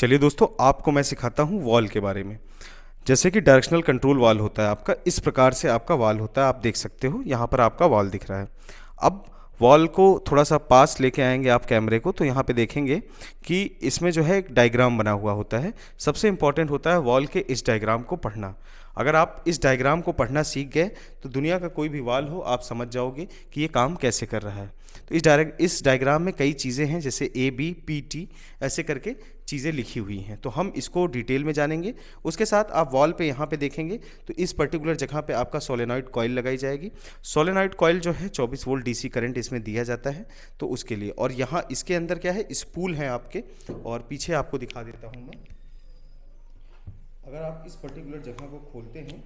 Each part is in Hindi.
चलिए दोस्तों, आपको मैं सिखाता हूँ वॉल के बारे में। जैसे कि डायरेक्शनल कंट्रोल वाल होता है आपका, इस प्रकार से आपका वाल होता है। आप देख सकते हो यहाँ पर आपका वाल दिख रहा है। अब वॉल को थोड़ा सा पास लेके आएंगे आप कैमरे को, तो यहाँ पे देखेंगे कि इसमें जो है एक डायग्राम बना हुआ होता है। सबसे इम्पॉर्टेंट होता है वॉल के इस डायग्राम को पढ़ना। अगर आप इस डायग्राम को पढ़ना सीख गए तो दुनिया का कोई भी वाल हो आप समझ जाओगे कि ये काम कैसे कर रहा है। तो इस डायग्राम में कई चीज़ें हैं, जैसे ABPT ऐसे करके चीज़ें लिखी हुई हैं। तो हम इसको डिटेल में जानेंगे। उसके साथ आप वॉल पे यहाँ पे देखेंगे तो इस पर्टिकुलर जगह पे आपका सोलेनॉइड कॉइल लगाई जाएगी। सोलेनॉइड कॉइल जो है 24 वोल्ट DC करंट इसमें दिया जाता है, तो उसके लिए। और यहाँ इसके अंदर क्या है, स्पूल है आपके, और पीछे आपको दिखा देता हूँ मैं। अगर आप इस पर्टिकुलर जगह को खोलते हैं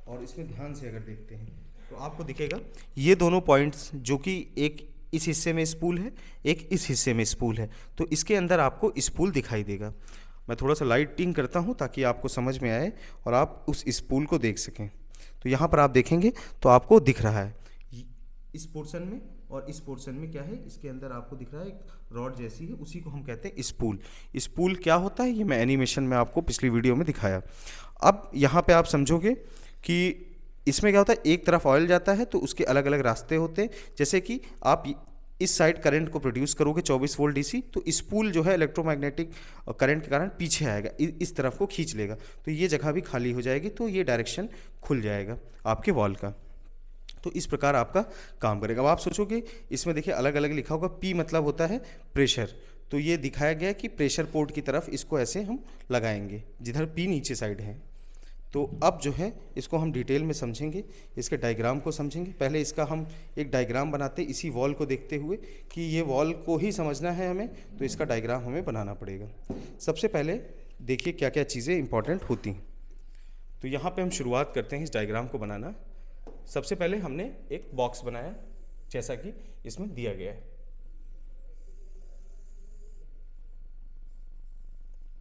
और इसमें ध्यान से अगर देखते हैं तो आपको दिखेगा ये दोनों पॉइंट्स, जो कि एक इस हिस्से में स्पूल है, एक इस हिस्से में स्पूल है, तो इसके अंदर आपको स्पूल दिखाई देगा। मैं थोड़ा सा लाइटिंग करता हूँ ताकि आपको समझ में आए और आप उस स्पूल को देख सकें। तो यहाँ पर आप देखेंगे तो आपको दिख रहा है इस पोर्शन में, और इस पोर्शन में क्या है, इसके अंदर आपको दिख रहा है एक रॉड जैसी है, उसी को हम कहते हैं स्पूल। स्पूल क्या होता है ये मैं एनिमेशन में आपको पिछली वीडियो में दिखाया। अब यहाँ पे आप समझोगे कि इसमें क्या होता है, एक तरफ ऑयल जाता है तो उसके अलग अलग रास्ते होते हैं। जैसे कि आप इस साइड करंट को प्रोड्यूस करोगे 24 वोल्ट DC, तो स्पूल जो है इलेक्ट्रोमैग्नेटिक करंट के कारण पीछे आएगा, इस तरफ को खींच लेगा, तो ये जगह भी खाली हो जाएगी, तो ये डायरेक्शन खुल जाएगा आपके वॉल का। तो इस प्रकार आपका काम करेगा। अब आप सोचोगे इसमें देखिए अलग अलग लिखा होगा। P मतलब होता है प्रेशर, तो ये दिखाया गया कि प्रेशर पोर्ट की तरफ इसको ऐसे हम लगाएंगे जिधर P नीचे साइड है। तो अब जो है इसको हम डिटेल में समझेंगे, इसके डायग्राम को समझेंगे। पहले इसका हम एक डायग्राम बनाते इसी वॉल को देखते हुए कि ये वॉल को ही समझना है हमें, तो इसका डायग्राम हमें बनाना पड़ेगा। सबसे पहले देखिए क्या क्या चीज़ें इंपॉर्टेंट होती हैं। तो यहाँ पे हम शुरुआत करते हैं इस डायग्राम को बनाना। सबसे पहले हमने एक बॉक्स बनाया जैसा कि इसमें दिया गया है।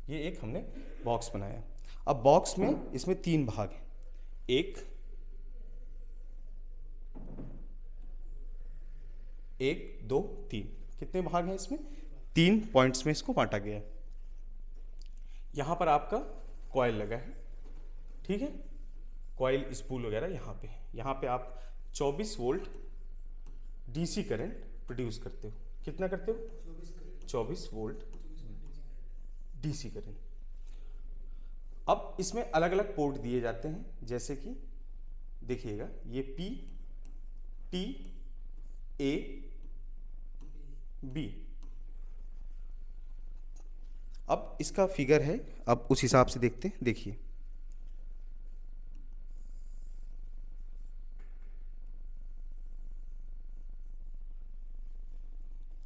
ये एक हमने बॉक्स बनाया। अब बॉक्स में इसमें 3 भाग हैं, 1, 2, 3। कितने भाग हैं इसमें? 3 पॉइंट्स में इसको बांटा गया है। यहां पर आपका कॉइल लगा है, ठीक है, कॉइल स्पूल वगैरह यहाँ पे है। यहाँ पे आप 24 वोल्ट DC करंट प्रोड्यूस करते हो। कितना करते हो? 24 वोल्ट DC करंट। अब इसमें अलग अलग पोर्ट दिए जाते हैं, जैसे कि देखिएगा ये P, T, A, B। अब इसका फिगर है, अब उस हिसाब से देखते हैं। देखिए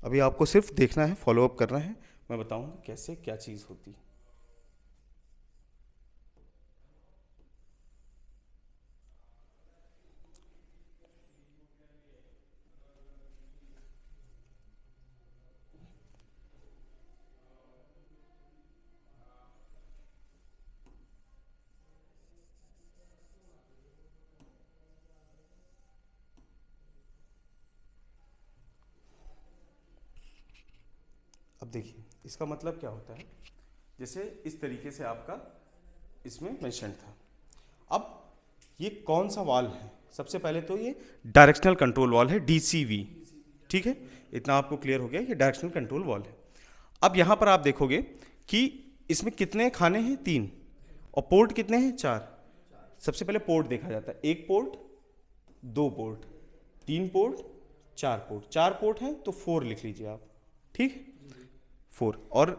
अभी आपको सिर्फ देखना है, फॉलो अप करना है, मैं बताऊंगा कैसे क्या चीज़ होती है। अब देखिए इसका मतलब क्या होता है, जैसे इस तरीके से आपका इसमें मेंशन था। अब ये कौन सा वाल है? सबसे पहले तो ये डायरेक्शनल कंट्रोल वाल है, DCV, ठीक है, इतना आपको क्लियर हो गया, ये डायरेक्शनल कंट्रोल वाल है। अब यहाँ पर आप देखोगे कि इसमें कितने खाने हैं? 3, और पोर्ट कितने हैं? 4। सबसे पहले पोर्ट देखा जाता है, 1 port, 2 port, 3 port, 4 port. 4 port हैं तो 4 लिख लीजिए आप, ठीक, 4। और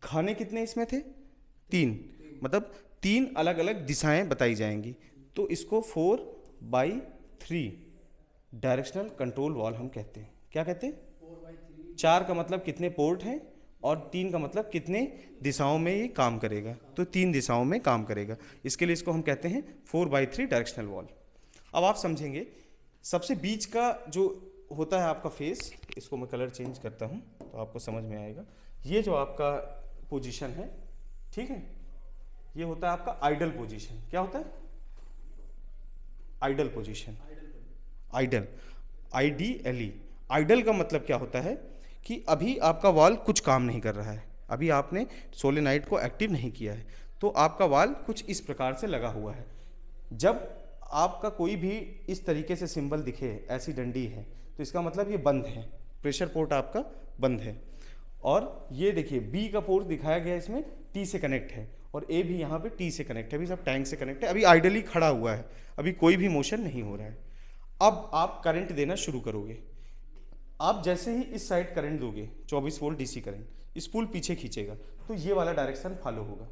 खाने कितने इसमें थे? 3, मतलब 3 अलग अलग दिशाएं बताई जाएंगी, तो इसको 4/3 डायरेक्शनल कंट्रोल वॉल हम कहते हैं। क्या कहते हैं? 4 का मतलब कितने पोर्ट हैं, और 3 का मतलब कितने दिशाओं में ये काम करेगा, तो 3 दिशाओं में काम करेगा। इसके लिए इसको हम कहते हैं 4/3 डायरेक्शनल वॉल। अब आप समझेंगे सबसे बीच का जो होता है आपका फेस, इसको मैं कलर चेंज करता हूँ तो आपको समझ में आएगा। ये जो आपका पोजीशन है, ठीक है, ये होता है आपका आइडल पोजीशन। क्या होता है? Idle position, idle, IDLE। Idle का मतलब क्या होता है कि अभी आपका वॉल कुछ काम नहीं कर रहा है, अभी आपने सोलेनाइड को एक्टिव नहीं किया है, तो आपका वाल्व कुछ इस प्रकार से लगा हुआ है। जब आपका कोई भी इस तरीके से सिंबल दिखे, ऐसी डंडी है, तो इसका मतलब ये बंद है, प्रेशर पोर्ट आपका बंद है। और ये देखिए बी का पोर्ट दिखाया गया इसमें टी से कनेक्ट है, और ए भी यहाँ पे टी से कनेक्ट है, अभी सब टैंक से कनेक्ट है, अभी आइडली खड़ा हुआ है, अभी कोई भी मोशन नहीं हो रहा है। अब आप करंट देना शुरू करोगे। आप जैसे ही इस साइड करंट दोगे 24 वोल्ट डीसी करंट, स्पूल पीछे खींचेगा तो ये वाला डायरेक्शन फॉलो होगा।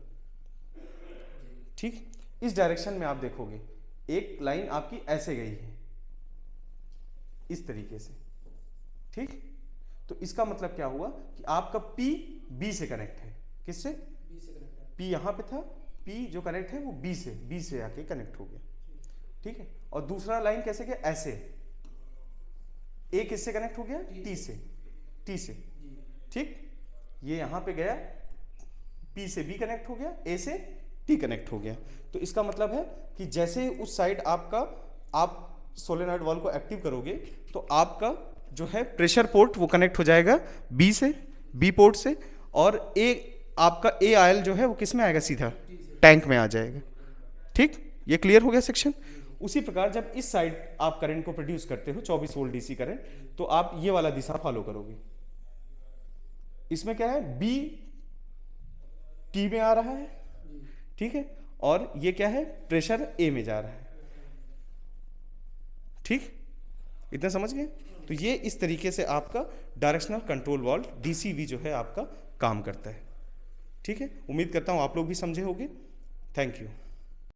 ठीक, इस डायरेक्शन में आप देखोगे एक लाइन आपकी ऐसे गई है, इस तरीके से। ठीक, तो इसका मतलब क्या हुआ कि आपका P B से कनेक्ट है। किससे? B से कनेक्ट है। P यहाँ पे था, P जो कनेक्ट है वो B से आके कनेक्ट हो गया। ठीक है, और दूसरा लाइन कैसे गया? ऐसे। A किससे कनेक्ट हो गया? T से। ठीक, ये यहाँ पे गया, P से B कनेक्ट हो गया, A से T कनेक्ट हो गया। तो इसका मतलब है कि जैसे उस साइड आप सोलेनॉइड वाल्व को एक्टिव करोगे तो आपका जो है प्रेशर पोर्ट वो कनेक्ट हो जाएगा बी पोर्ट से, और आपका ए आयल जो है वो किस में आएगा? सीधा टैंक में आ जाएगा। ठीक, ये क्लियर हो गया सेक्शन। उसी प्रकार जब इस साइड आप करंट को प्रोड्यूस करते हो 24 वोल्ट डीसी करंट, तो आप ये वाला दिशा फॉलो करोगे। इसमें क्या है? बी टी में आ रहा है, ठीक है, और ये क्या है? प्रेशर ए में जा रहा है। ठीक, इतना समझ गए? तो ये इस तरीके से आपका डायरेक्शनल कंट्रोल वाल्व डीसीवी जो है आपका काम करता है। ठीक है, उम्मीद करता हूं आप लोग भी समझे होंगे। Thank you.